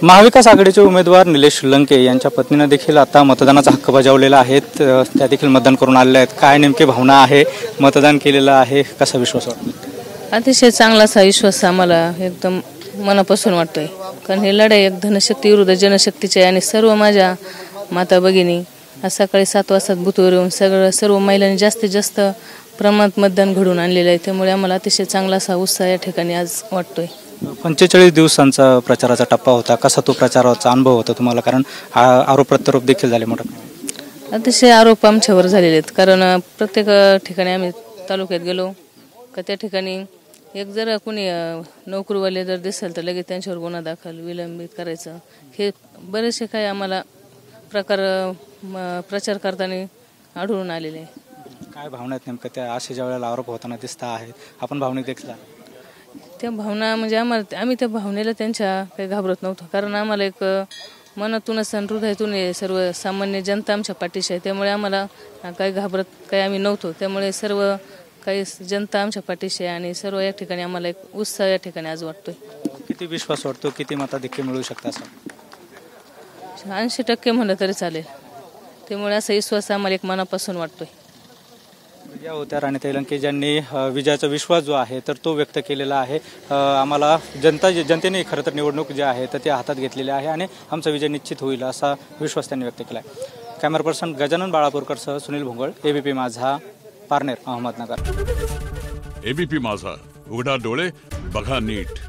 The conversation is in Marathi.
महाविकास आघाडीचे उमेदवार निलेश लंके यांच्या पत्नीने देखील आता मतदानाचा हक्क बजावलेला आहे। त्या देखील मतदान करून आलेल्या आहेत। काय नेमकी भावना आहे? मतदान केलेलं आहे, कसा विश्वास वाटतो? अतिशय चांगला असा विश्वास आम्हाला एकदम मनापासून वाटतोय, कारण ही लढाई एक धनशक्ती विरुद्ध जनशक्तीची आहे आणि सर्व माझ्या माता भगिनी आज सकाळी 7 वाजता बूथवर येऊन सर्व महिलांनी जास्तीत जास्त प्रमाणात मतदान घडवून आणलेलं आहे। त्यामुळे आम्हाला अतिशय चांगला असा उत्साह या ठिकाणी आज वाटतोय। 45 दिवसांचा प्रचाराचा टप्पा होता, कसा तो प्रचाराचा अनुभव होता तुम्हाला? कारण आरोप प्रत्यारोप देखील झाले मोठा। अतिशय आरोप आमच्यावर झालेले आहेत, कारण प्रत्येक ठिकाणी आम्ही तालुक्यात गेलो का त्या ठिकाणी एक जर कोणी नोकरीवाले जर दिसेल तर लगेच त्यांच्यावर गुन्हा दाखल विलंबित करायचं, हे बरेचसे काही आम्हाला प्रकार प्रचार करताना आढळून आलेले आहे। काय भावना आहेत नेमकं त्या असे ज्या वेळेला आरोप होताना दिसत आहेत, आपण भावनिक देखील त्या भावना म्हणजे आम्ही त्या भावनेला त्यांच्या काही घाबरत नव्हतो, कारण आम्हाला एक मनातूनच हृदयातून सर्व सामान्य जनता आमच्या पाठीशी आहे। त्यामुळे आम्हाला काही घाबरत काही आम्ही नव्हतो। त्यामुळे सर्व काही जनता आमच्या पाठीशी आहे आणि सर्व या ठिकाणी आम्हाला एक उत्साह या ठिकाणी आज वाटतोय। किती विश्वास वाटतो, किती मताधिक्य मिळू शकतात? 80% म्हणलं तरी चालेल। त्यामुळे असा विश्वास आम्हाला एक मनापासून वाटतोय। या होत्या राणीताई लंके ज्यांनी विजयाचा विश्वास जो आहे तर तो व्यक्त केलेला आहे। आम्हाला जनतेने खरं तर निवडणूक जी आहे तर ते हातात घेतलेली आहे आणि आमचा विजय निश्चित होईल असा विश्वास त्यांनी व्यक्त केला आहे। कॅमेरा पर्सन गजानन बाळापूरकरसह सुनील भोंगळ, एबीपी माझा, पारनेर, अहमदनगर। एबीपी माझा, उघडा डोळे बघा नीट।